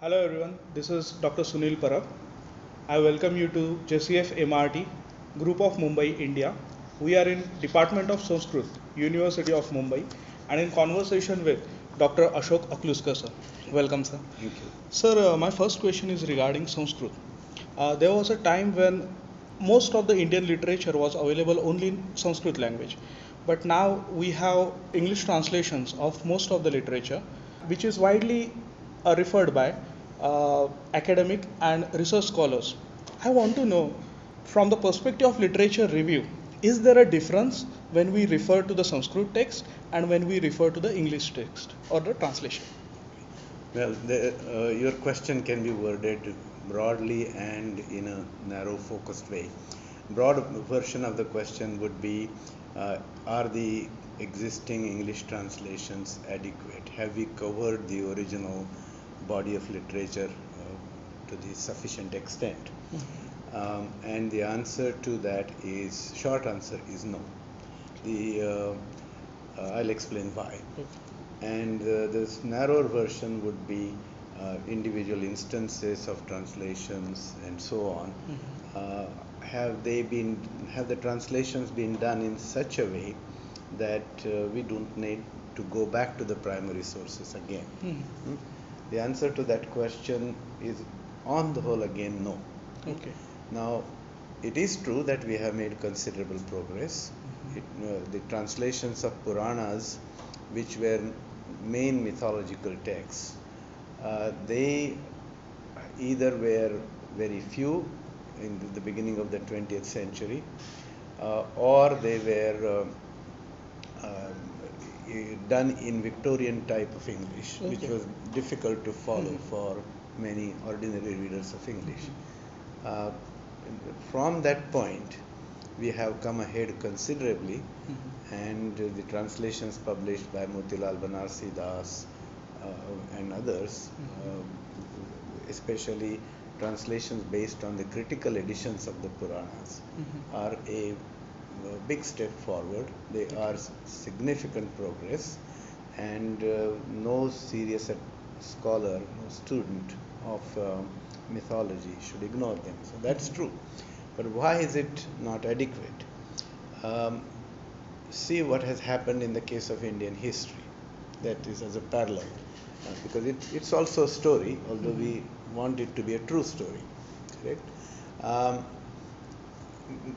Hello everyone, this is Dr. Sunil Parab. I welcome you to Jcf Mrt, Group of Mumbai, India. We are in Department of Sanskrit, University of Mumbai, and in conversation with Dr. Ashok Aklujkar sir. Welcome sir. Thank you. Sir, my first question is regarding Sanskrit. There was a time when most of the Indian literature was available only in Sanskrit language, but now we have English translations of most of the literature, which is widely referred by academic and research scholars. I want to know, from the perspective of literature review, is there a difference when we refer to the Sanskrit text and when we refer to the English text or the translation? Well, your question can be worded broadly and in a narrow, focused way. Broad version of the question would be, are the existing English translations adequate? Have we covered the original body of literature to the sufficient extent? And the answer to that is, short answer is no. I'll explain why. And this narrower version would be individual instances of translations and so on. Have the translations been done in such a way that we don't need to go back to the primary sources again? The answer to that question is, on the whole, again, no. Okay. Now, it is true that we have made considerable progress. The translations of Puranas, which were main mythological texts, they either were very few in the beginning of the 20th century, or they were done in Victorian type of English, which was difficult to follow for many ordinary readers of English. From that point, we have come ahead considerably, and the translations published by Motilal Banarsi Das and others, especially translations based on the critical editions of the Puranas, are a big step forward. They are significant progress, and no serious scholar, no student of mythology should ignore them. So that's true. But why is it not adequate? See what has happened in the case of Indian history. That is as a parallel, because it's also a story, although we want it to be a true story. Correct?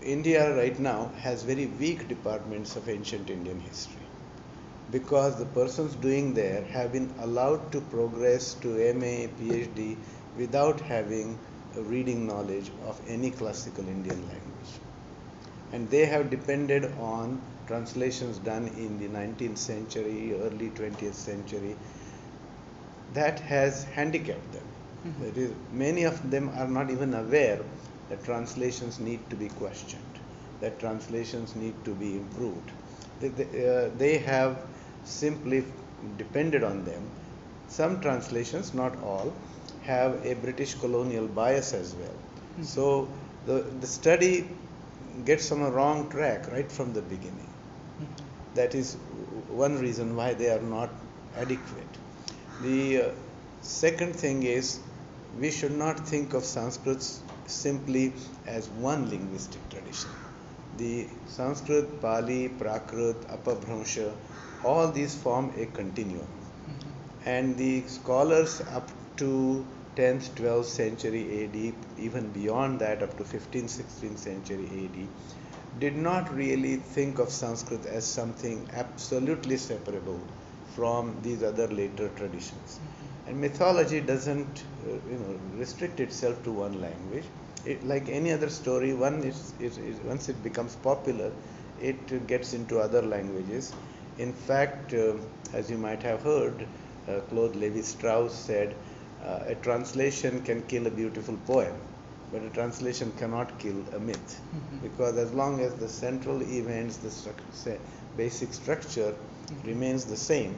India right now has very weak departments of ancient Indian history, because the persons doing there have been allowed to progress to MA, Ph.D. without having a reading knowledge of any classical Indian language. And they have depended on translations done in the 19th century, early 20th century. That has handicapped them. That is, many of them are not even aware that translations need to be questioned, that translations need to be improved. They have simply depended on them. Some translations, not all, have a British colonial bias as well. So the study gets on a wrong track right from the beginning. That is one reason why they are not adequate. The second thing is, we should not think of Sanskrit simply as one linguistic tradition. The Sanskrit, Pali, Prakrit, Apabhramsha, all these form a continuum. And the scholars up to 10th, 12th century AD, even beyond that up to 15th, 16th century AD, did not really think of Sanskrit as something absolutely separable from these other later traditions. And mythology doesn't restrict itself to one language. Like any other story, once it becomes popular, it gets into other languages. In fact, as you might have heard, Claude Lévi-Strauss said, a translation can kill a beautiful poem, but a translation cannot kill a myth, because as long as the central events, the basic structure remains the same,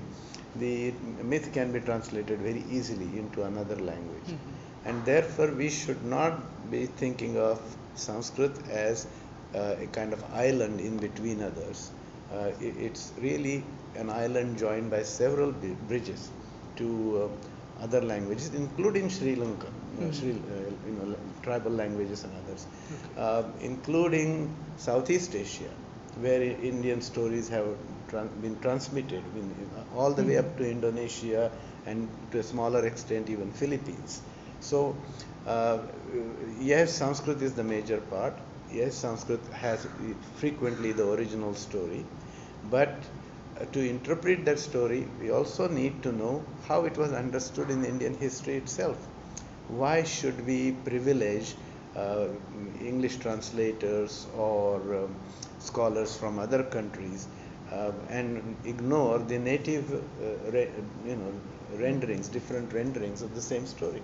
the myth can be translated very easily into another language. And therefore we should not be thinking of Sanskrit as a kind of island in between others. It's really an island joined by several bridges to other languages, including Sri Lanka, tribal languages and others, including Southeast Asia, where Indian stories have been transmitted all the way up to Indonesia and to a smaller extent even Philippines. So yes, Sanskrit is the major part. Yes, Sanskrit has frequently the original story, but to interpret that story, we also need to know how it was understood in Indian history itself. Why should we privilege English translators or scholars from other countries and ignore the native, renderings, different renderings of the same story?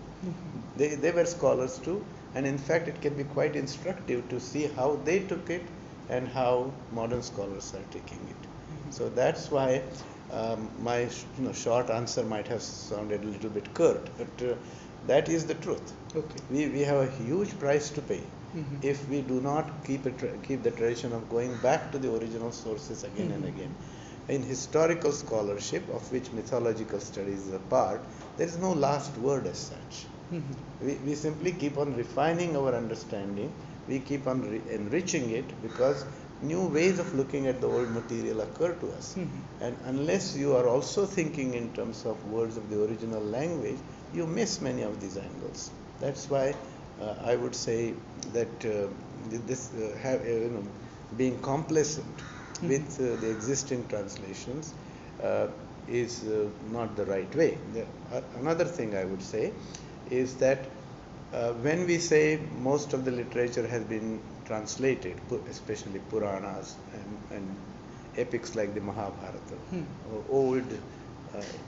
They were scholars too, and in fact, it can be quite instructive to see how they took it and how modern scholars are taking it. So that's why my short answer might have sounded a little bit curt, but that is the truth. Okay. We have a huge price to pay if we do not keep the tradition of going back to the original sources again and again. In historical scholarship, of which mythological studies is a part, there is no last word as such. We simply keep on refining our understanding. We keep on enriching it because new ways of looking at the old material occur to us. And unless you are also thinking in terms of words of the original language, you miss many of these angles. That's why I would say that being complacent with the existing translations is not the right way. Another thing I would say is that when we say most of the literature has been translated, especially Puranas and epics like the Mahabharata, old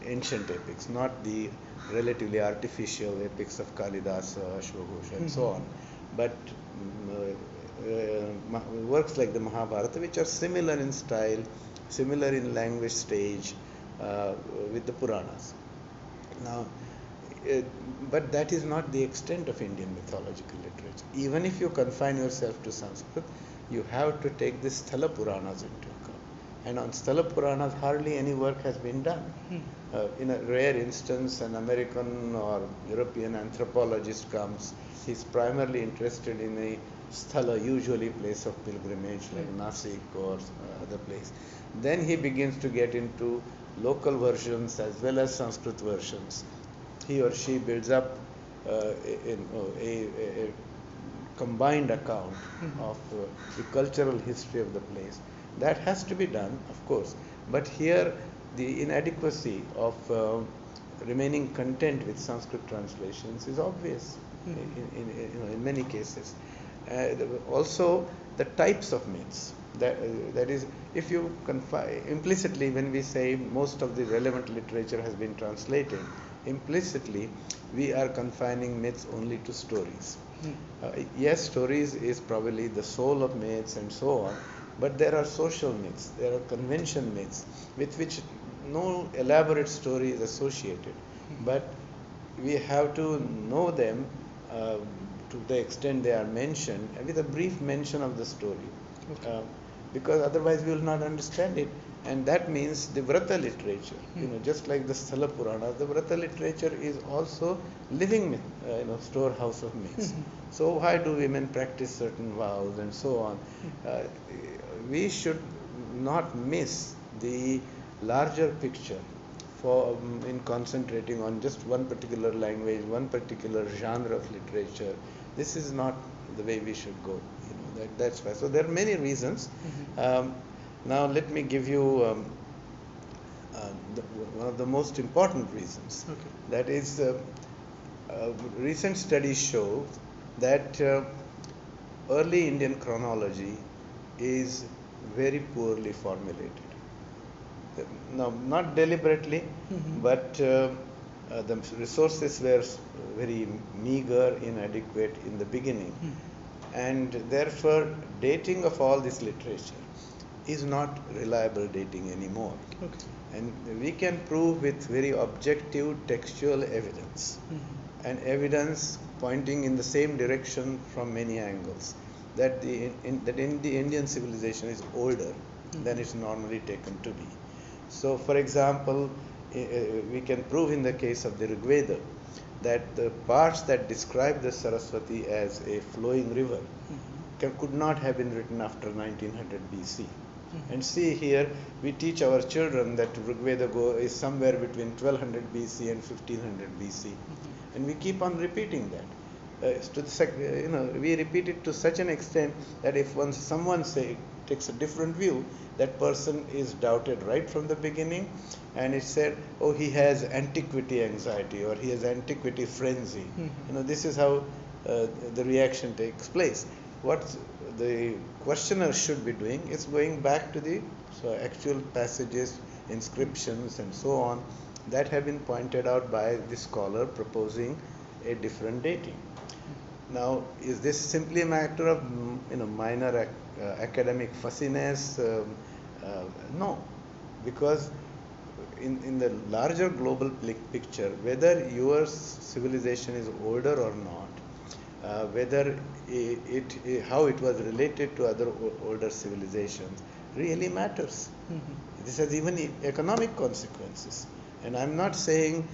ancient epics, not the relatively artificial epics of Kalidasa, Ashwaghosh, and so on, but works like the Mahabharata, which are similar in style, similar in language stage with the Puranas. Now, but that is not the extent of Indian mythological literature. Even if you confine yourself to Sanskrit, you have to take the Sthala Puranas into account. And on Sthala Puranas, hardly any work has been done. In a rare instance, an American or European anthropologist comes. He's primarily interested in a Sthala, usually place of pilgrimage like Nasik or other place. Then he begins to get into local versions as well as Sanskrit versions. He or she builds up a combined account of the cultural history of the place. That has to be done, of course. But here, the inadequacy of remaining content with Sanskrit translations is obvious in many cases. Also, the types of myths. That is, if you implicitly, when we say most of the relevant literature has been translated, implicitly we are confining myths only to stories. Yes, stories is probably the soul of myths and so on, but there are social myths, there are convention myths with which no elaborate story is associated, but we have to know them to the extent they are mentioned and with a brief mention of the story. Because otherwise we will not understand it, and that means the Vrata literature, just like the Sthala Purana, the Vrata literature is also living storehouse of myths. So why do women practice certain vows and so on? We should not miss the larger picture in concentrating on just one particular language, one particular genre of literature. This is not the way we should go. That's why. So there are many reasons. Now let me give you one of the most important reasons. That is, recent studies show that early Indian chronology is very poorly formulated. Now, not deliberately, but the resources were very meager, inadequate in the beginning. And therefore, dating of all this literature is not reliable dating anymore. And we can prove with very objective textual evidence and evidence pointing in the same direction from many angles that the Indian civilization is older than it's normally taken to be. So, for example, we can prove in the case of the Rig Veda that the parts that describe the Saraswati as a flowing river could not have been written after 1900 BC. And see here, we teach our children that Rig Veda is somewhere between 1200 BC and 1500 BC, and we keep on repeating that. We repeat it to such an extent that if someone takes a different view, that person is doubted right from the beginning, and it's said, oh, he has antiquity anxiety, or he has antiquity frenzy. This is how the reaction takes place. What the questioner should be doing is going back to the actual passages, inscriptions, and so on that have been pointed out by the scholar proposing a different dating. Now, is this simply a matter of minor academic fussiness? No, because in the larger global picture, whether your civilization is older or not, whether how it was related to other older civilizations really matters. This has even economic consequences. And I'm not saying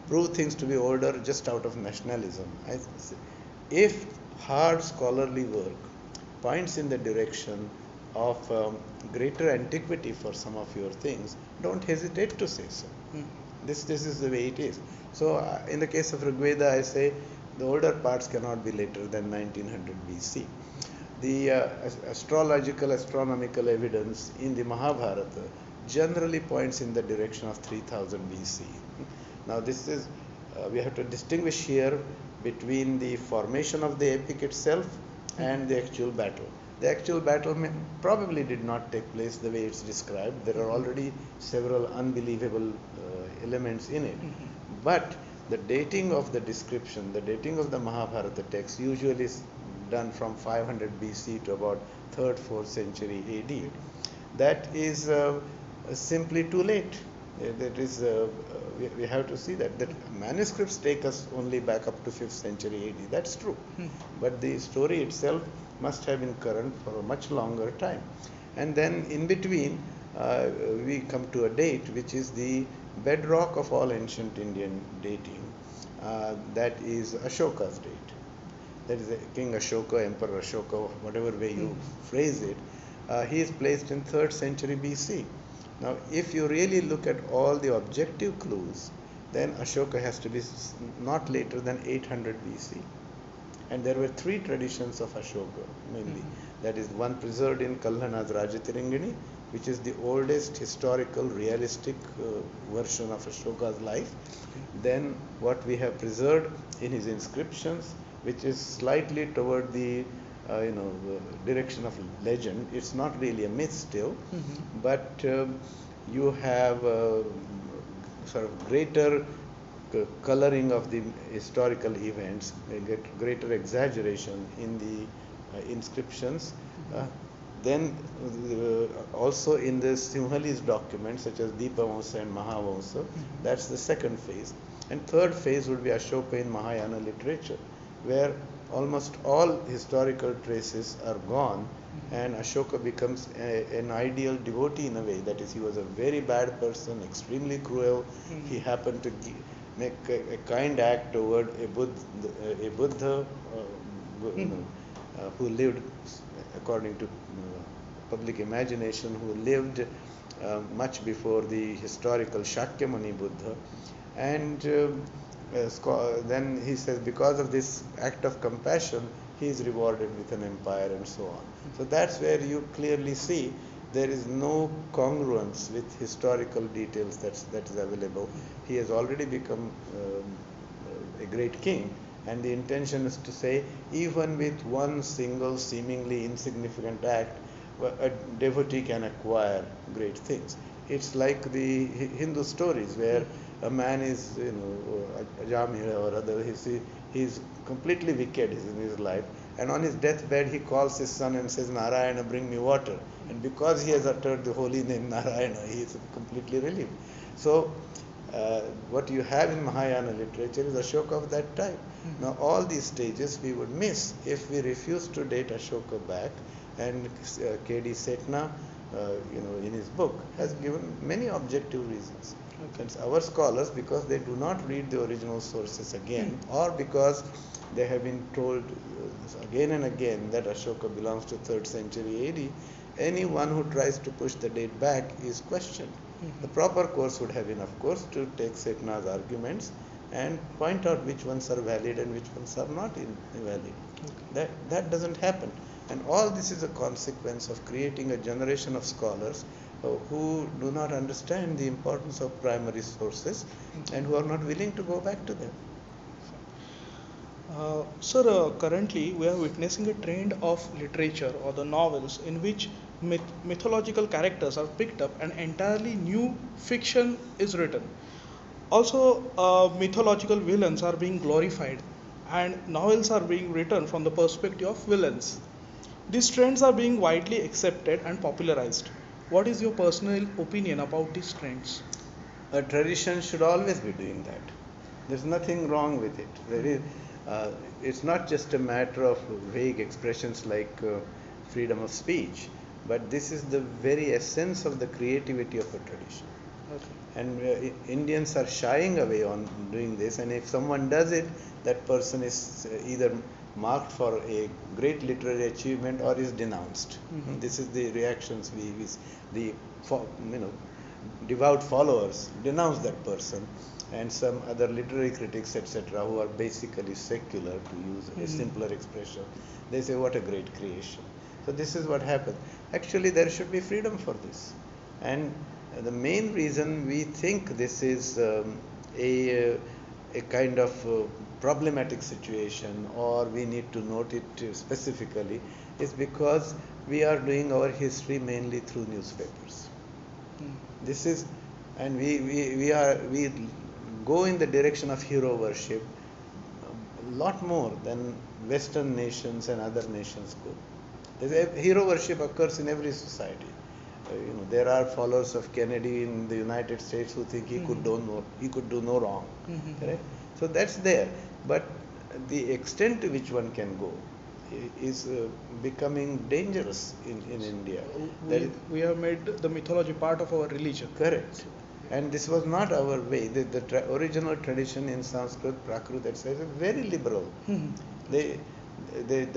prove things to be older just out of nationalism. If hard scholarly work points in the direction of greater antiquity for some of your things, don't hesitate to say so. This is the way it is. So in the case of Rig Veda, I say the older parts cannot be later than 1900 BC. The astronomical evidence in the Mahabharata generally points in the direction of 3000 BC. Now this is, we have to distinguish here between the formation of the epic itself and the actual battle. The actual battle probably did not take place the way it's described. There are already several unbelievable elements in it. But the dating of the description, the dating of the Mahabharata text usually is done from 500 BC to about 3rd, 4th century AD. That is simply too late. That is, we have to see that manuscripts take us only back up to 5th century AD. That's true. But the story itself must have been current for a much longer time. And then in between, we come to a date which is the bedrock of all ancient Indian dating. That is Ashoka's date. That is King Ashoka, Emperor Ashoka, whatever way you phrase it. He is placed in 3rd century BC. Now, if you really look at all the objective clues, then Ashoka has to be not later than 800 BC. And there were 3 traditions of Ashoka, mainly. That is one preserved in Kalhana's Rajatirangini, which is the oldest historical, realistic version of Ashoka's life. Then what we have preserved in his inscriptions, which is slightly toward the direction of legend. It's not really a myth still, but you have sort of greater coloring of the historical events, greater exaggeration in the inscriptions. Then also in the Sinhalese documents such as Deepavamsa and Mahavamsa, that's the second phase. And third phase would be Ashoka in Mahayana literature, where almost all historical traces are gone, and Ashoka becomes an ideal devotee in a way. That is, he was a very bad person, extremely cruel. He happened to make a kind act toward a Buddha who lived, according to public imagination, who lived much before the historical Shakyamuni Buddha. And then he says, because of this act of compassion, he is rewarded with an empire and so on. So that's where you clearly see there is no congruence with historical details that is available. He has already become a great king, and the intention is to say, even with one single seemingly insignificant act, a devotee can acquire great things. It's like the Hindu stories where a man is, Ajamila or other, he's completely wicked in his life, and on his deathbed he calls his son and says, Narayana, bring me water. And because he has uttered the holy name Narayana, he is completely relieved. So what you have in Mahayana literature is Ashoka of that type. Now all these stages we would miss if we refuse to date Ashoka back, and K.D. Setna in his book has given many objective reasons. Okay. It's our scholars, because they do not read the original sources again, or because they have been told again and again that Ashoka belongs to 3rd century AD. Anyone who tries to push the date back is questioned. The proper course would have been, of course, to take Setna's arguments and point out which ones are valid and which ones are not invalid. Okay. That doesn't happen. And all this is a consequence of creating a generation of scholars who do not understand the importance of primary sources and who are not willing to go back to them. Sir, currently we are witnessing a trend of literature or the novels in which mythological characters are picked up and entirely new fiction is written. Also, mythological villains are being glorified and novels are being written from the perspective of villains. These trends are being widely accepted and popularized. What is your personal opinion about these trends? A tradition should always be doing that. There's nothing wrong with it. It's not just a matter of vague expressions like freedom of speech, but this is the very essence of the creativity of a tradition. Okay. And Indians are shying away on doing this, and if someone does it, that person is either marked for a great literary achievement or is denounced. This is the reactions the devout followers denounce that person, and some other literary critics, etc., who are basically secular, to use a simpler expression, they say, what a great creation. So this is what happens. Actually, there should be freedom for this. And the main reason we think this is a kind of problematic situation, or we need to note it specifically, is because we are doing our history mainly through newspapers. This is, and we go in the direction of hero worship a lot more than Western nations and other nations go. Hero worship occurs in every society. There are followers of Kennedy in the United States who think he could do no wrong. Correct? So that's there, but the extent to which one can go is becoming dangerous in India. We have made the mythology part of our religion. Correct. And this was not our way. The original tradition in Sanskrit, Prakrit, etc., is very liberal. They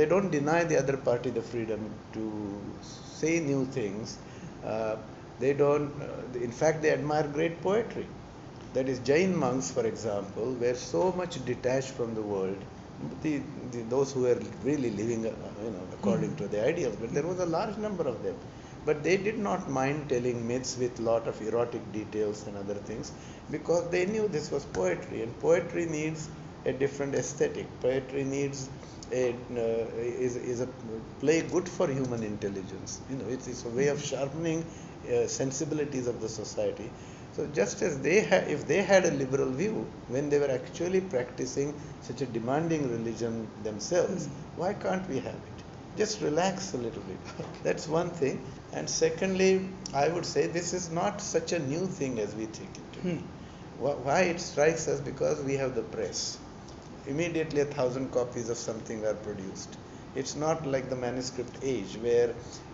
don't deny the other party the freedom to say new things. They don't. In fact, they admire great poetry. That is, Jain monks, for example, were so much detached from the world. Those who were really living, according to the ideals, but there was a large number of them. But they did not mind telling myths with lot of erotic details and other things, because they knew this was poetry, and poetry needs a different aesthetic. Poetry needs is a play good for human intelligence. It's a way of sharpening sensibilities of the society. So just as if they had a liberal view when they were actually practicing such a demanding religion themselves, why can't we have it? Just relax a little bit. That's one thing. And secondly, I would say this is not such a new thing as we think it to be. Why it strikes us? Because we have the press. Immediately 1,000 copies of something are produced. It's not like the manuscript age, where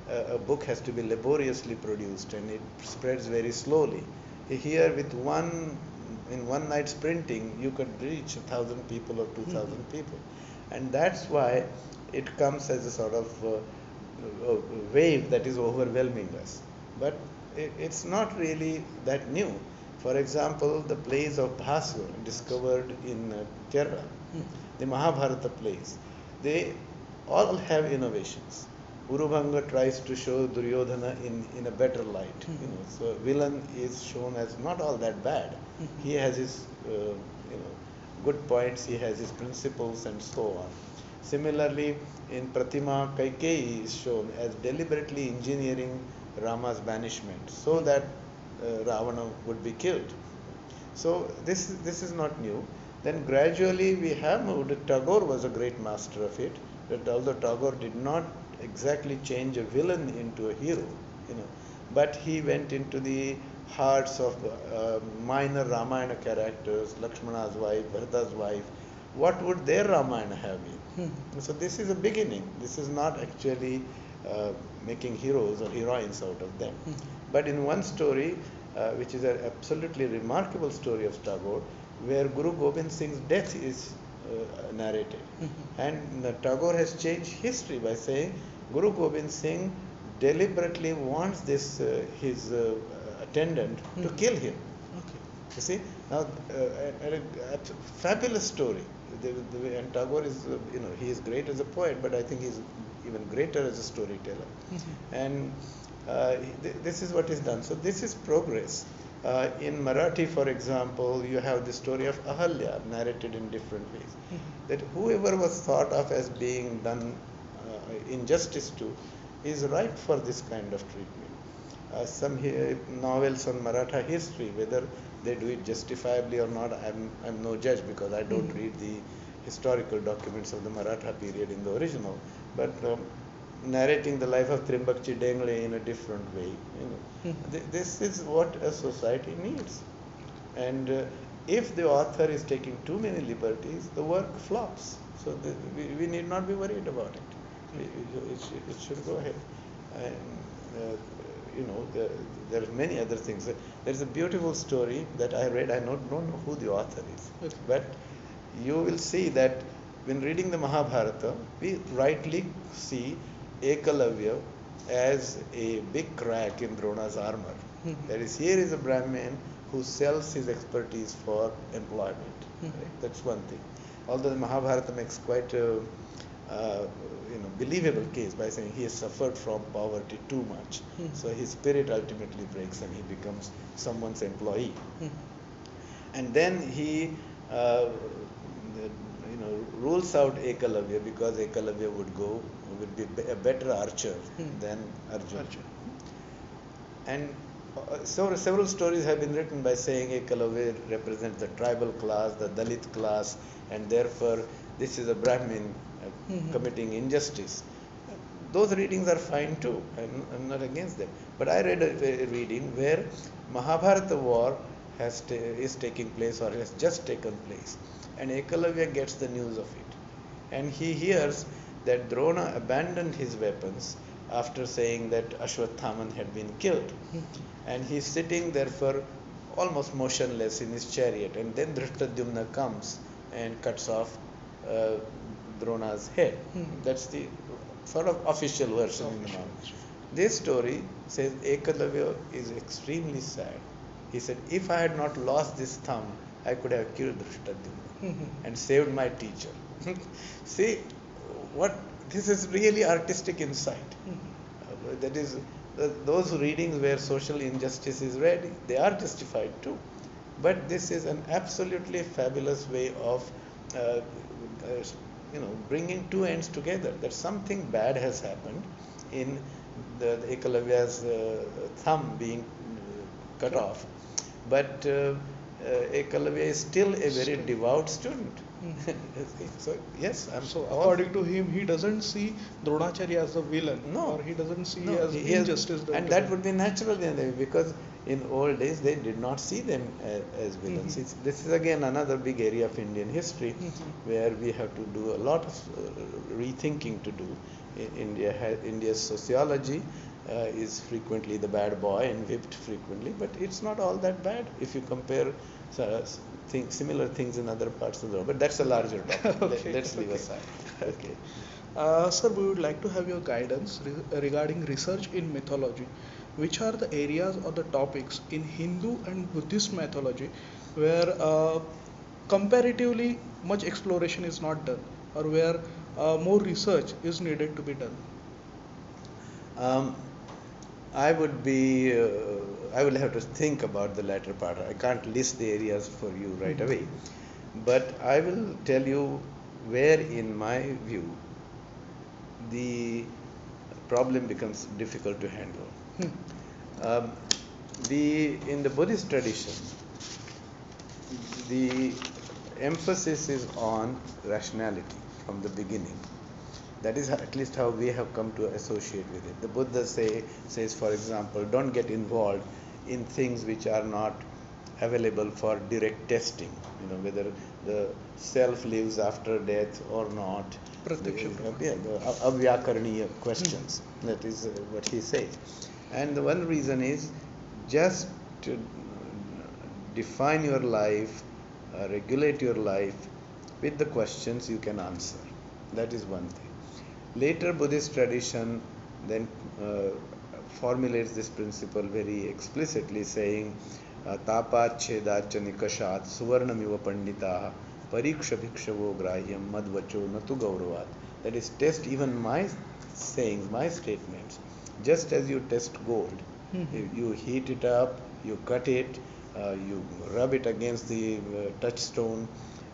a book has to be laboriously produced and it spreads very slowly. Here, in one night's printing, you could reach 1,000 people or 2,000 people. And that's why it comes as a sort of wave that is overwhelming us. But it's not really that new. For example, the plays of Bhaswar, discovered in Kerala, the Mahabharata plays, they all have innovations. Urubhanga tries to show Duryodhana in a better light. So villain is shown as not all that bad. He has his good points, he has his principles, and so on. Similarly, in Pratima, Kaikeyi is shown as deliberately engineering Rama's banishment so that Ravana would be killed. So this is not new. Then gradually we have moved. Tagore was a great master of it. But although Tagore did not exactly change a villain into a hero, but he went into the hearts of minor Ramayana characters, Lakshmana's wife, Bharata's wife. What would their Ramayana have been? So this is a beginning. This is not actually making heroes or heroines out of them. But in one story, which is an absolutely remarkable story of Tagore, where Guru Gobind Singh's death is narrated. And Tagore has changed history by saying Guru Gobind Singh deliberately wants this his attendant to kill him. Okay. You see, now a fabulous story. And Tagore is, he is great as a poet, but I think he's even greater as a storyteller. And this is what is done. So this is progress. In Marathi, for example, you have the story of Ahalya narrated in different ways. That whoever was thought of as being done injustice to is ripe for this kind of treatment. Some novels on Maratha history, whether they do it justifiably or not, I'm no judge, because I don't read the historical documents of the Maratha period in the original. But narrating the life of Trimbak Chidengle in a different way, this is what a society needs. And if the author is taking too many liberties, the work flops. So we need not be worried about it. It should go ahead. And there are many other things. There's a beautiful story that I read. I don't know who the author is, but you will see that when reading the Mahabharata, we rightly see Ekalavya as a big crack in Drona's armor. That is, here is a Brahmin who sells his expertise for employment. Right? That's one thing. Although the Mahabharata makes quite a believable case by saying he has suffered from poverty too much, so his spirit ultimately breaks and he becomes someone's employee. And then he rules out Ekalavya because Ekalavya would be a better archer than Arjuna. And so several stories have been written by saying Ekalavya represents the tribal class, the Dalit class, and therefore this is a Brahmin committing injustice. Those readings are fine too. I'm not against them. But I read a reading where Mahabharata war is taking place or has just taken place, and Ekalavya gets the news of it, and he hears that Drona abandoned his weapons after saying that Ashwatthama had been killed, and he's sitting there for almost motionless in his chariot, and then Drishtadyumna comes and cuts off Drona's head. That's the sort of official version in the Mahabharata. This story says Ekalavya is extremely sad. He said, if I had not lost this thumb, I could have killed Drishtadyumna and saved my teacher. See, this is really artistic insight. That is, those readings where social injustice is read, they are justified too. But this is an absolutely fabulous way of bringing two ends together. That something bad has happened in the Ekalavya's thumb being cut off, but Ekalavya is still a very devout student. So yes, according to him, he doesn't see Dronacharya as a villain. No, or he doesn't see as injustice. And that would be natural then, because in old days they did not see them as villains. This is again another big area of Indian history where we have to do a lot of rethinking to do. India's sociology is frequently the bad boy and whipped frequently, but it's not all that bad if you compare similar things in other parts of the world. But that's a larger topic. Let's leave aside. Okay. Sir, we would like to have your guidance regarding research in mythology. Which are the areas or the topics in Hindu and Buddhist mythology where comparatively much exploration is not done, or where more research is needed to be done? I will have to think about the latter part. I can't list the areas for you right away, but I will tell you where, in my view, the problem becomes difficult to handle. In the Buddhist tradition, the emphasis is on rationality from the beginning. That is at least how we have come to associate with it. The Buddha says, for example, don't get involved in things which are not available for direct testing. Whether the self lives after death or not. The avyakaraniya questions. That is what he says. And the one reason is just define your life, regulate your life with the questions you can answer. That is one thing. Later Buddhist tradition then formulates this principle very explicitly, saying tapat chedacha nikashat suvarnamiva pandita pariksha bhikshavo grahyam madvacho natu gauravat. That is, test even my sayings, my statements, just as you test gold. You heat it up, you cut it, you rub it against the touchstone,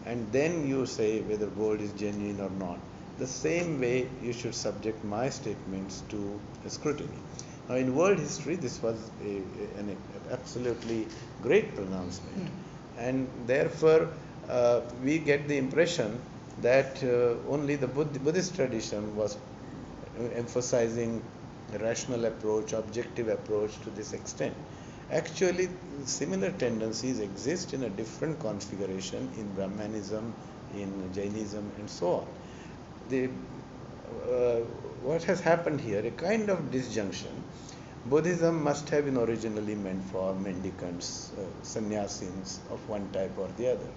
and then you say whether gold is genuine or not. The same way you should subject my statements to scrutiny. Now, in world history, this was an absolutely great pronouncement, and therefore we get the impression that only the Buddhist tradition was emphasizing a rational approach, objective approach to this extent. Actually, similar tendencies exist in a different configuration in Brahmanism, in Jainism, and so on. What has happened here, a kind of disjunction. Buddhism must have been originally meant for mendicants, sannyasins of one type or the other.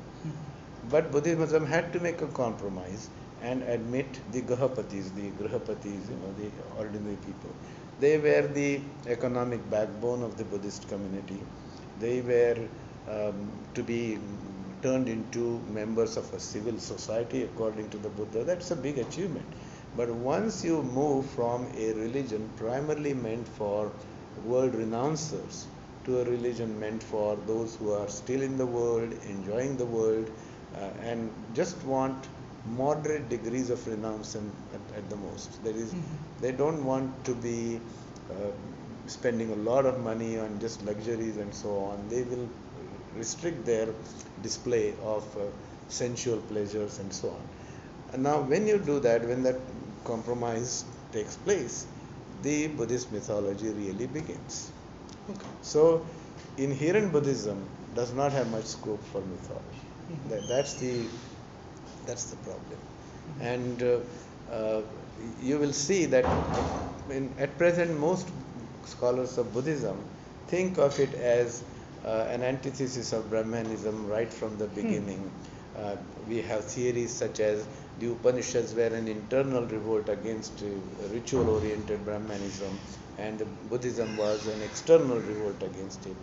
But Buddhism had to make a compromise and admit the Gahapatis, the ordinary people. They were the economic backbone of the Buddhist community. They were to be turned into members of a civil society according to the Buddha. That's a big achievement. But once you move from a religion primarily meant for world renouncers to a religion meant for those who are still in the world, enjoying the world, and just want moderate degrees of renounce at the most. That is, they don't want to be spending a lot of money on just luxuries and so on. They will restrict their display of sensual pleasures and so on. And now when you do that, when that compromise takes place, the Buddhist mythology really begins. Okay. So inherent Buddhism does not have much scope for mythology. That's the problem. And you will see that at present most scholars of Buddhism think of it as an antithesis of Brahmanism right from the beginning. We have theories such as the Upanishads were an internal revolt against ritual-oriented Brahmanism, and Buddhism was an external revolt against it.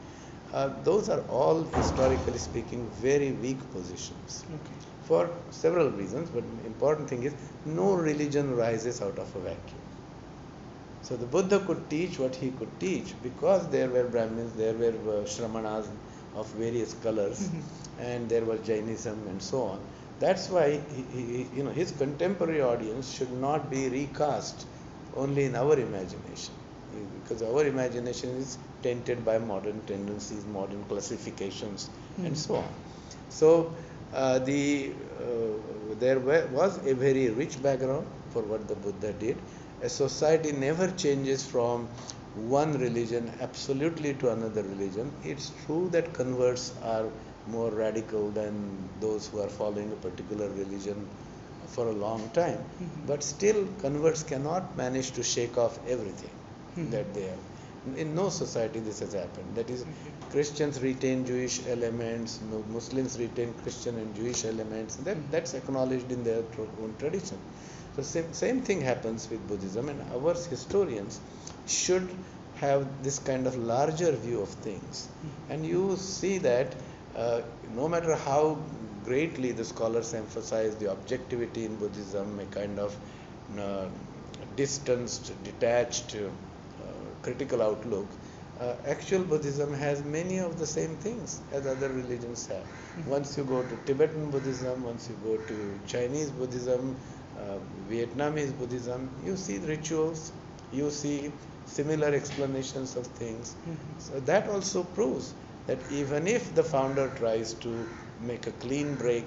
Those are all, historically speaking, very weak positions. Okay. For several reasons, but the important thing is no religion rises out of a vacuum. So the Buddha could teach what he could teach because there were Brahmins, there were Shramanas of various colors, and there was Jainism and so on. That's why his contemporary audience should not be recast only in our imagination, because our imagination is tainted by modern tendencies, modern classifications, and so on. So there was a very rich background for what the Buddha did. A society never changes from one religion absolutely to another religion. It's true that converts are more radical than those who are following a particular religion for a long time. But still, converts cannot manage to shake off everything that they are. In no society this has happened. That is, Christians retain Jewish elements, Muslims retain Christian and Jewish elements. That's acknowledged in their own tradition. So same thing happens with Buddhism, and our historians should have this kind of larger view of things. And you see that no matter how greatly the scholars emphasize the objectivity in Buddhism, a kind of distanced, detached, critical outlook, actual Buddhism has many of the same things as other religions have. Once you go to Tibetan Buddhism, once you go to Chinese Buddhism, Vietnamese Buddhism, you see rituals, you see similar explanations of things. So that also proves that even if the founder tries to make a clean break,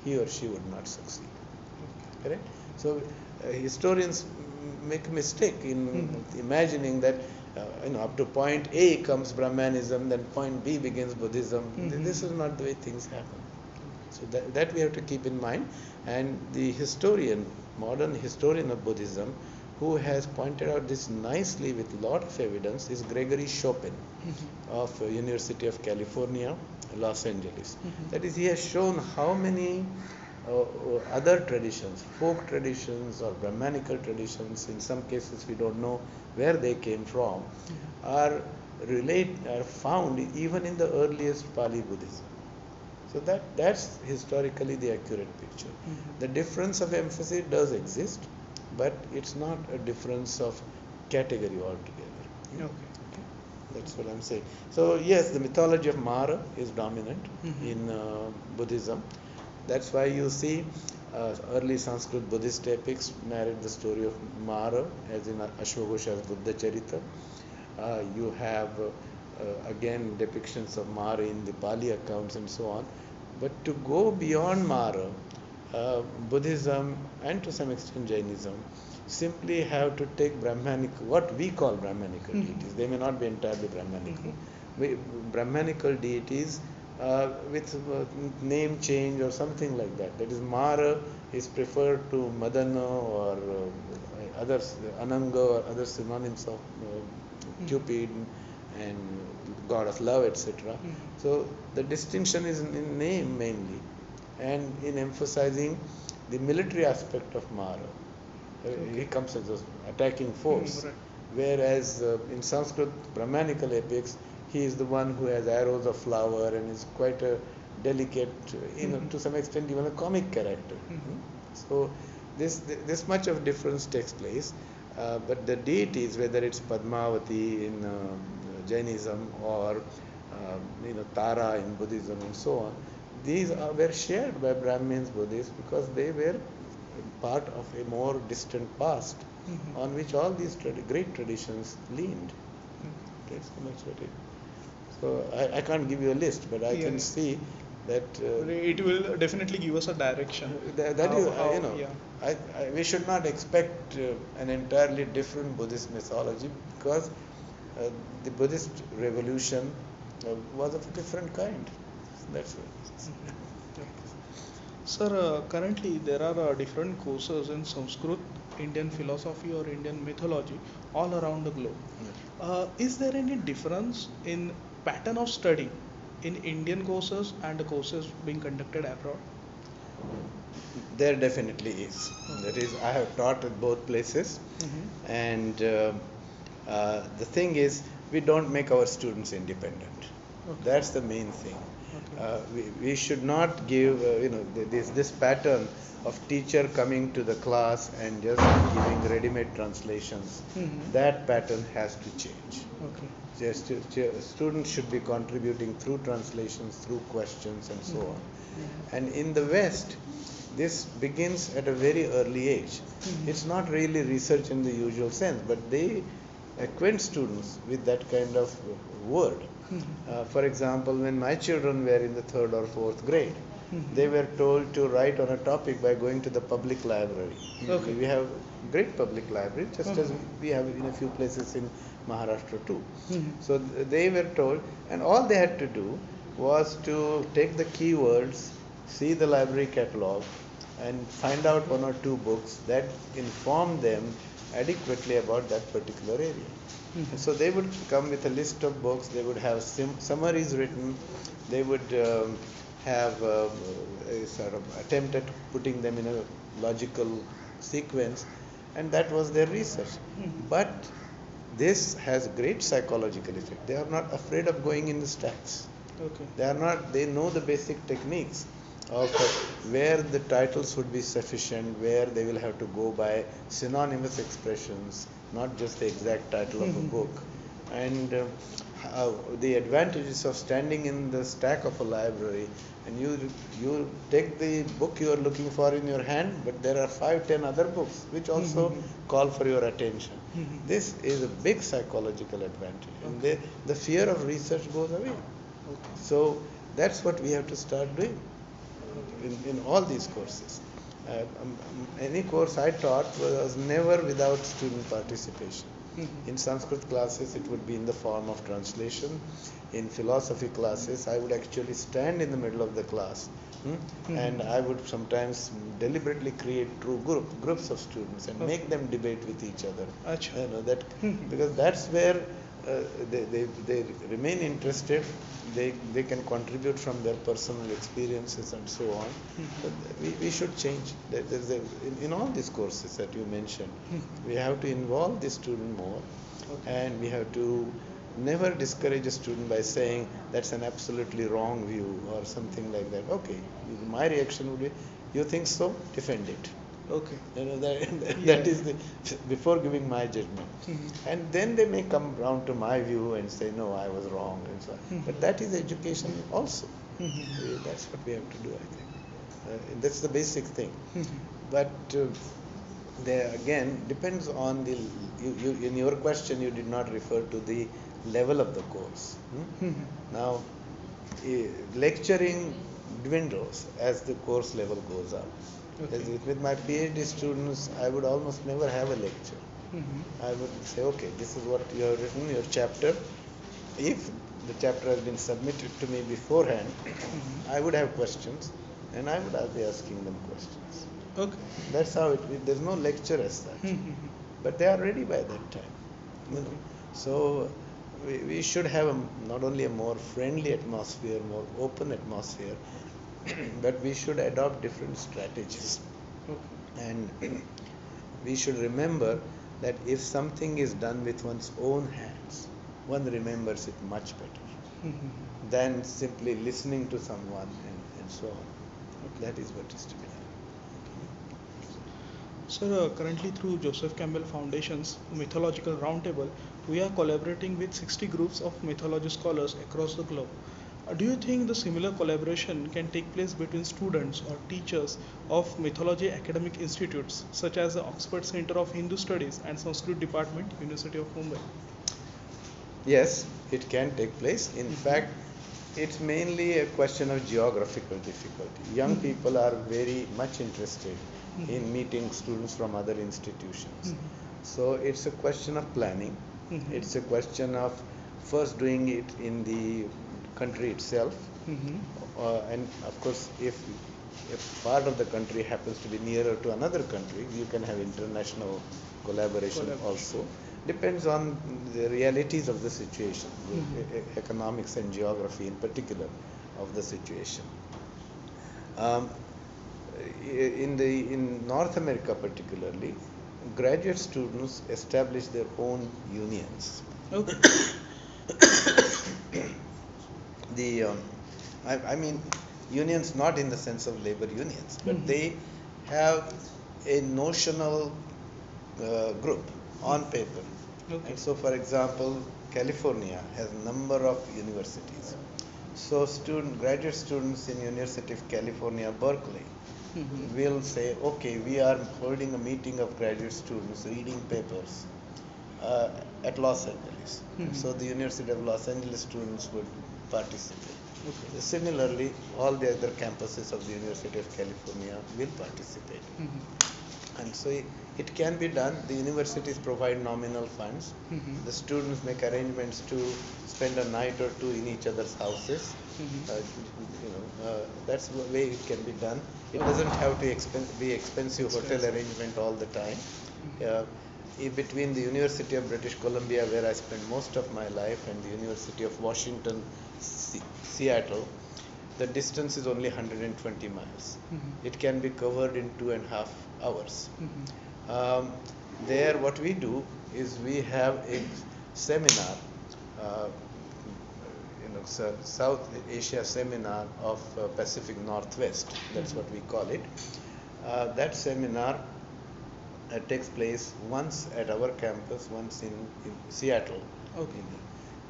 he or she would not succeed. Correct? So historians make a mistake in imagining that up to point A comes Brahmanism, then point B begins Buddhism. This is not the way things happen. So that we have to keep in mind. And the historian, modern historian of Buddhism, who has pointed out this nicely with lot of evidence is Gregory Chopin of University of California, Los Angeles. That is, he has shown how many other traditions, folk traditions or Brahmanical traditions, in some cases we don't know where they came from, are found even in the earliest Pali Buddhism. So that's historically the accurate picture. The difference of emphasis does exist, but it's not a difference of category altogether. Okay. That's what I'm saying. So yes, the mythology of Mara is dominant in Buddhism. That's why you see early Sanskrit Buddhist epics narrate the story of Mara, as in Ashok Buddha Charita. You have again depictions of Mara in the Pali accounts and so on. But to go beyond Mara, Buddhism and to some extent Jainism simply have to take Brahmanical, what we call Brahmanical deities. They may not be entirely Brahmanical. Brahmanical deities with name change or something like that. That is, Mara is preferred to Madana or others, Ananga or other synonyms of Cupid and god of love, etc. So the distinction is in name mainly, and in emphasizing the military aspect of Mara. He comes as an attacking force, whereas in Sanskrit Brahmanical epics, he is the one who has arrows of flower and is quite a delicate, to some extent even a comic character. So this much of difference takes place, but the deities, whether it's Padmavati in Jainism or Tara in Buddhism and so on, these were shared by Brahmins, Buddhists, because they were part of a more distant past on which all these great traditions leaned. That's so much what it. So I can't give you a list, but I can see that it will definitely give us a direction. We should not expect an entirely different Buddhist mythology, because the Buddhist revolution was of a different kind. That's what. Sir, currently there are different courses in Sanskrit, Indian philosophy or Indian mythology all around the globe. Is there any difference in pattern of study in Indian courses and the courses being conducted abroad? There definitely is. That is, I have taught at both places, and the thing is, we don't make our students independent. That's the main thing. We should not give this pattern of teacher coming to the class and just giving ready-made translations. That pattern has to change. Students should be contributing through translations, through questions and so on. And in the West, this begins at a very early age. It's not really research in the usual sense, but they acquaint students with that kind of word. For example, when my children were in the 3rd or 4th grade, they were told to write on a topic by going to the public library. We have great public library, just as we have in a few places in Maharashtra too. So they were told, and all they had to do was to take the keywords, see the library catalog, and find out 1 or 2 books that inform them adequately about that particular area. So they would come with a list of books, they would have summaries written, they would have a sort of attempt at putting them in a logical sequence, and that was their research. But this has great psychological effect. They are not afraid of going in the stacks. They know the basic techniques of where the titles would be sufficient, where they will have to go by synonymous expressions, not just the exact title of a book. And the advantages of standing in the stack of a library, and you take the book you are looking for in your hand, but there are 5-10 other books which also call for your attention. This is a big psychological advantage, and the fear of research goes away. So that's what we have to start doing in all these courses. Any course I taught was never without student participation. In Sanskrit classes, it would be in the form of translation. In philosophy classes, I would actually stand in the middle of the class, and I would sometimes deliberately create groups of students and make them debate with each other. Acha. You know that because that's where they remain interested. They can contribute from their personal experiences and so on. But we should change. In all these courses that you mentioned, we have to involve the student more, and we have to never discourage a student by saying that's an absolutely wrong view or something like that. Okay, my reaction would be, you think so? Defend it. Okay. You know that is the before giving my judgment, and then they may come round to my view and say no, I was wrong and so on. But that is education also. That's what we have to do, I think. That's the basic thing. But there again depends on the in your question you did not refer to the level of the course. Now lecturing dwindles as the course level goes up. With my Ph.D. students, I would almost never have a lecture. I would say, okay, this is what you have written, your chapter. If the chapter has been submitted to me beforehand, I would have questions, and I would be asking them questions. Okay. That's how there's no lecture as such. But they are ready by that time. You know. So we should have not only a more friendly atmosphere, more open atmosphere, but we should adopt different strategies. And we should remember that if something is done with one's own hands, one remembers it much better than simply listening to someone and so on. That is what is to be done. Sir, currently through Joseph Campbell Foundation's Mythological Roundtable, we are collaborating with 60 groups of mythology scholars across the globe. Do you think the similar collaboration can take place between students or teachers of mythology academic institutes such as the Oxford Center of Hindu Studies and Sanskrit Department, University of Mumbai? Yes, it can take place. In fact, it's mainly a question of geographical difficulty. Young people are very much interested in meeting students from other institutions. So it's a question of planning. It's a question of first doing it in the country itself, and of course if part of the country happens to be nearer to another country, you can have international collaboration also. Depends on the realities of the situation, economics and geography in particular of the situation. In North America particularly, graduate students establish their own unions. Okay. I mean unions not in the sense of labor unions, but they have a notional group on paper. And so, for example, California has a number of universities. So graduate students in University of California, Berkeley, will say, okay, we are holding a meeting of graduate students reading papers at Los Angeles. So the University of Los Angeles students would participate. Similarly, all the other campuses of the University of California will participate. And so it can be done. The universities provide nominal funds. The students make arrangements to spend a night or two in each other's houses. That's the way it can be done. It doesn't have to be expensive hotel arrangement all the time. Between the University of British Columbia, where I spent most of my life, and the University of Washington, Seattle, the distance is only 120 miles. It can be covered in 2.5 hours. There, what we do is we have a seminar, South Asia seminar of Pacific Northwest. That's what we call it. That seminar takes place once at our campus, once in Seattle.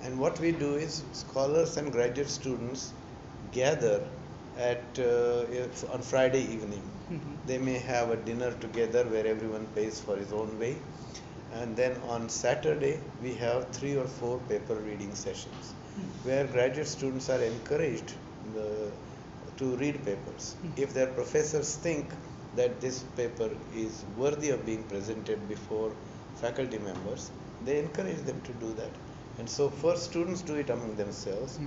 And what we do is scholars and graduate students gather on Friday evening. They may have a dinner together where everyone pays for his own way. And then on Saturday, we have 3 or 4 paper reading sessions where graduate students are encouraged to read papers. If their professors think that this paper is worthy of being presented before faculty members, they encourage them to do that. And so first students do it among themselves.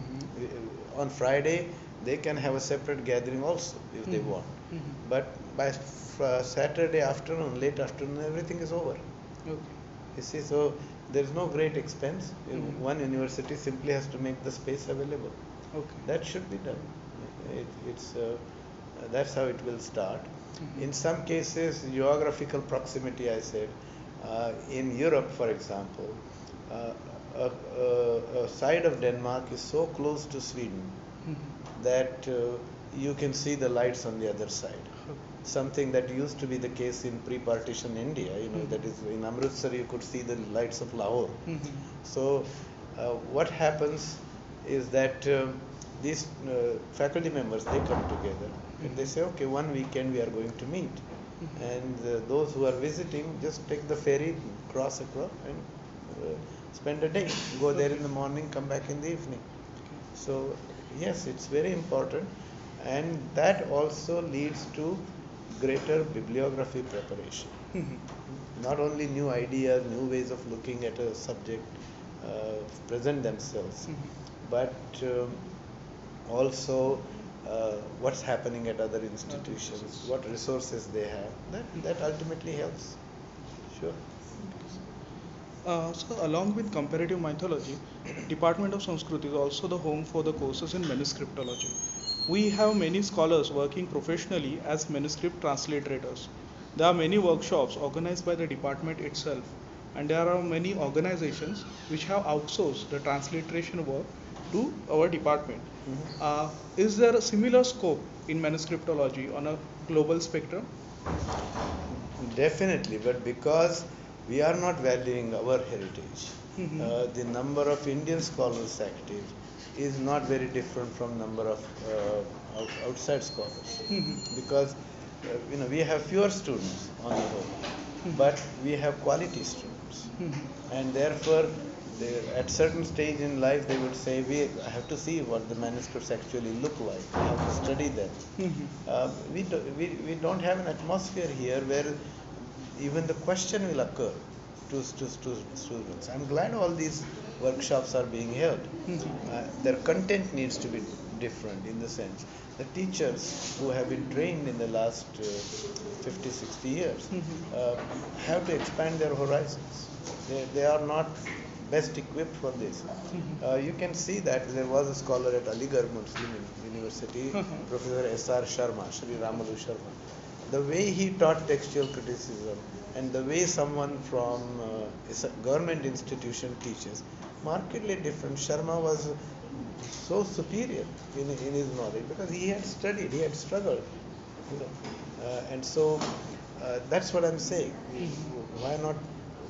On Friday, they can have a separate gathering also if they want. But by Saturday afternoon, late afternoon, everything is over. Okay. You see, so there is no great expense. One university simply has to make the space available. Okay. That should be done. That's how it will start. In some cases, geographical proximity, I said. In Europe, for example, a side of Denmark is so close to Sweden that you can see the lights on the other side. Something that used to be the case in pre-partition India, that is in Amritsar you could see the lights of Lahore. So what happens is that these faculty members, they come together and they say, okay, one weekend we are going to meet. And those who are visiting just take the ferry, cross across and spend a day. Go there in the morning, come back in the evening. So yes, it's very important, and that also leads to greater bibliography preparation. Not only new ideas, new ways of looking at a subject present themselves, but also what's happening at other institutions, what resources they have. That ultimately helps. Sure. So along with comparative mythology, Department of Sanskrit is also the home for the courses in manuscriptology. We have many scholars working professionally as manuscript translators. There are many workshops organized by the department itself, and there are many organizations which have outsourced the transliteration work to our department. Is there a similar scope in manuscriptology on a global spectrum? Definitely, but because we are not valuing our heritage, the number of Indian scholars active is not very different from number of outside scholars, because we have fewer students on the whole, but we have quality students, and therefore at certain stage in life they would say, we have to see what the manuscripts actually look like, we have to study them. We don't have an atmosphere here where even the question will occur to students. I'm glad all these workshops are being held. Their content needs to be different, in the sense the teachers who have been trained in the last 50, 60 years have to expand their horizons. They are not best equipped for this. You can see that there was a scholar at Aligarh Muslim University, Professor S.R. Sharma, Shri Ramalu Sharma. The way he taught textual criticism and the way someone from a government institution teaches, markedly different. Sharma was so superior in his knowledge because he had studied, he had struggled. And so that's what I'm saying.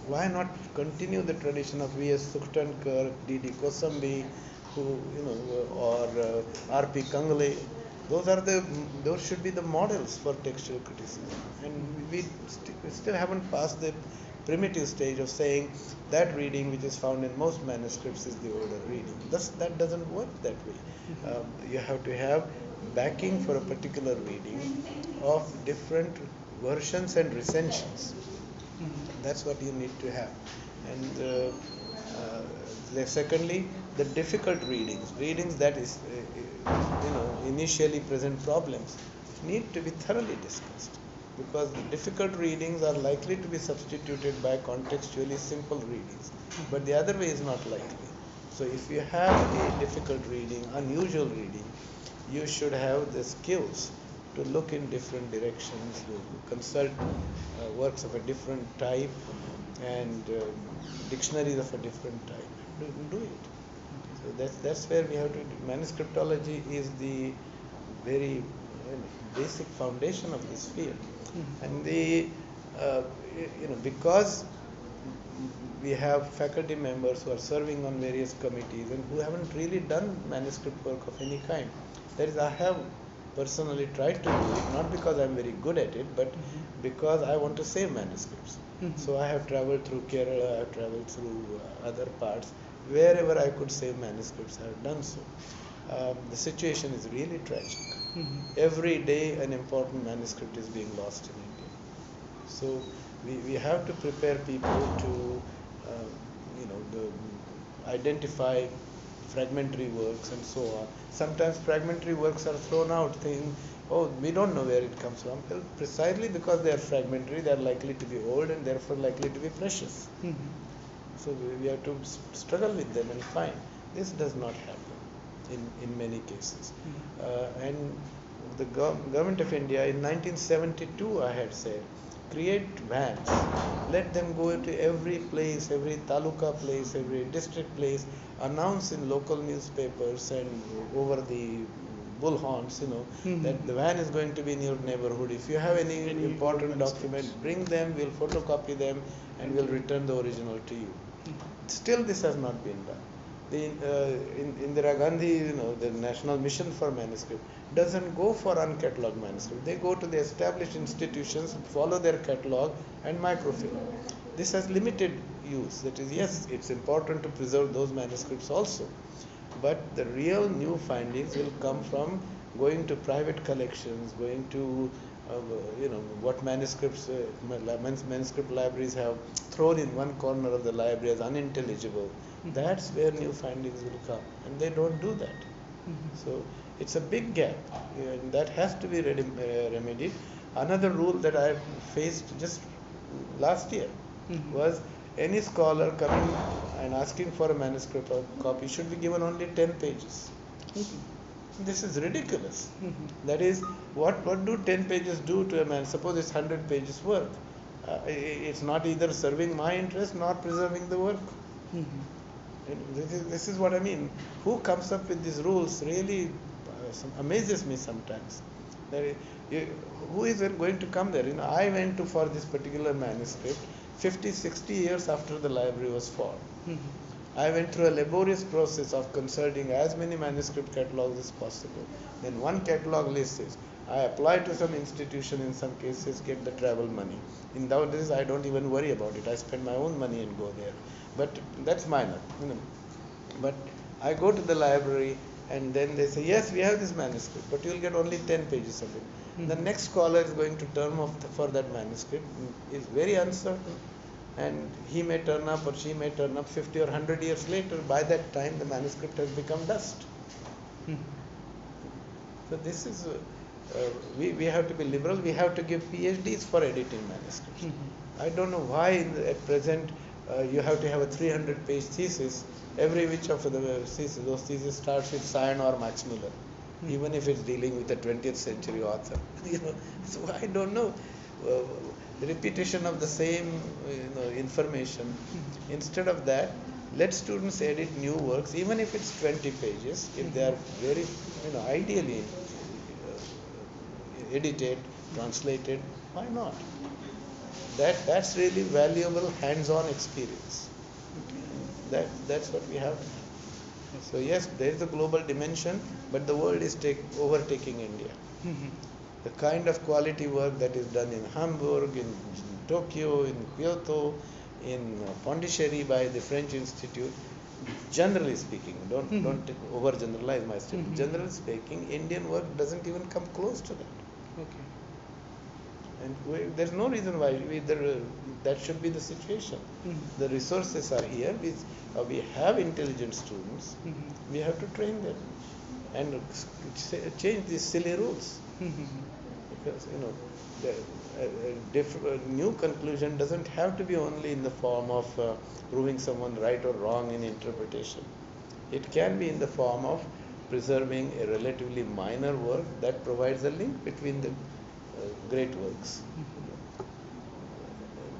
Why not continue the tradition of V.S. Sukhtankar, D.D. Kosambi, or R.P. Kangle? Those should be the models for textual criticism. And we still haven't passed the primitive stage of saying that reading which is found in most manuscripts is the older reading. That doesn't work that way. You have to have backing for a particular reading of different versions and recensions. That's what you need to have. And secondly, the difficult readings that is initially present problems, need to be thoroughly discussed, because the difficult readings are likely to be substituted by contextually simple readings, but the other way is not likely. So if you have a difficult reading, unusual reading, you should have the skills to look in different directions, to consult works of a different type and dictionaries of a different type. Do it. So that's where we have to do. Manuscriptology is the very basic foundation of this field, and because we have faculty members who are serving on various committees and who haven't really done manuscript work of any kind. That is, I have personally tried to do it, not because I'm very good at it, but because I want to save manuscripts. So I have traveled through Kerala, I have traveled through other parts. Wherever I could save manuscripts, I have done so. The situation is really tragic. Every day an important manuscript is being lost in India. So We have to prepare people to, identify fragmentary works and so on. Sometimes fragmentary works are thrown out, thinking, oh, we don't know where it comes from. Well, precisely because they are fragmentary, they are likely to be old and therefore likely to be precious. So we have to struggle with them and find. This does not happen in many cases. And the government of India in 1972, I had said, create vans, let them go to every place, every taluka place, every district place, announce in local newspapers and over the bullhorns, that the van is going to be in your neighborhood. If you have any important document, bring them, we'll photocopy them and we'll return the original to you. Still this has not been done. In Indira Gandhi, the National Mission for Manuscript doesn't go for uncatalogued manuscript. They go to the established institutions, follow their catalog and microfilm. This has limited use. That is, yes, it's important to preserve those manuscripts also, but the real new findings will come from going to private collections, going to what manuscripts, manuscript libraries have thrown in one corner of the library as unintelligible. That's where new findings will come, and they don't do that. So it's a big gap, and that has to be remedied. Another rule that I faced just last year was any scholar coming and asking for a manuscript or copy should be given only 10 pages. This is ridiculous. That is, what do 10 pages do to a man? Suppose it's 100 pages work. It's not either serving my interest nor preserving the work. This is what I mean. Who comes up with these rules really amazes me sometimes. Who is going to come there? I went for this particular manuscript 50, 60 years after the library was formed. I went through a laborious process of consulting as many manuscript catalogs as possible. Then one catalog list is, I apply to some institution, in some cases get the travel money. In nowadays I don't even worry about it. I spend my own money and go there. But that's minor. But I go to the library and then they say, yes, we have this manuscript, but you'll get only 10 pages of it. The next scholar is going to turn off for that manuscript is very uncertain. And he may turn up or she may turn up 50 or 100 years later. By that time, the manuscript has become dust. So this is, we have to be liberal. We have to give Ph.Ds for editing manuscripts. I don't know why at present you have to have a 300-page thesis. Every which of those theses starts with Sion or Max Muller, even if it's dealing with a 20th century author. So I don't know. The repetition of the same information. Instead of that, let students edit new works, even if it's 20 pages, if they are very ideally edited, translated, why not? That's really valuable hands-on experience. That's what we have. So yes, there is a global dimension, but the world is overtaking India. The kind of quality work that is done in Hamburg, in Tokyo, in Kyoto, in Pondicherry by the French Institute, generally speaking, don't overgeneralize my statement. Generally speaking, Indian work doesn't even come close to that. Okay. And there's no reason why that should be the situation. The resources are here. We have intelligent students. We have to train them and change these silly rules. Because a new conclusion doesn't have to be only in the form of proving someone right or wrong in interpretation. It can be in the form of preserving a relatively minor work that provides a link between the great works.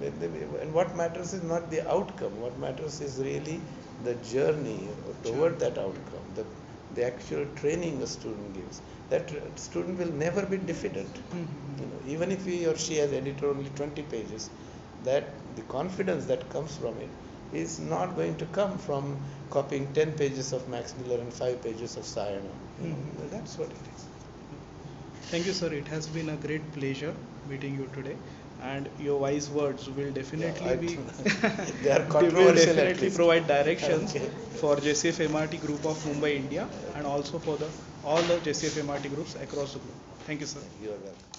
And what matters is not the outcome. What matters is really the journey toward that outcome, the actual training a student gives. That student will never be diffident. Even if he or she has edited only 20 pages, that the confidence that comes from it is not going to come from copying 10 pages of Max Muller and 5 pages of Sion. That's what it is. Thank you, sir. It has been a great pleasure meeting you today, and your wise words will definitely be they are they will controversial. definitely provide directions for Jcf Mrt group of Mumbai, India, and also for all the Jcf Mrt groups across the globe. Thank you, sir. You are welcome.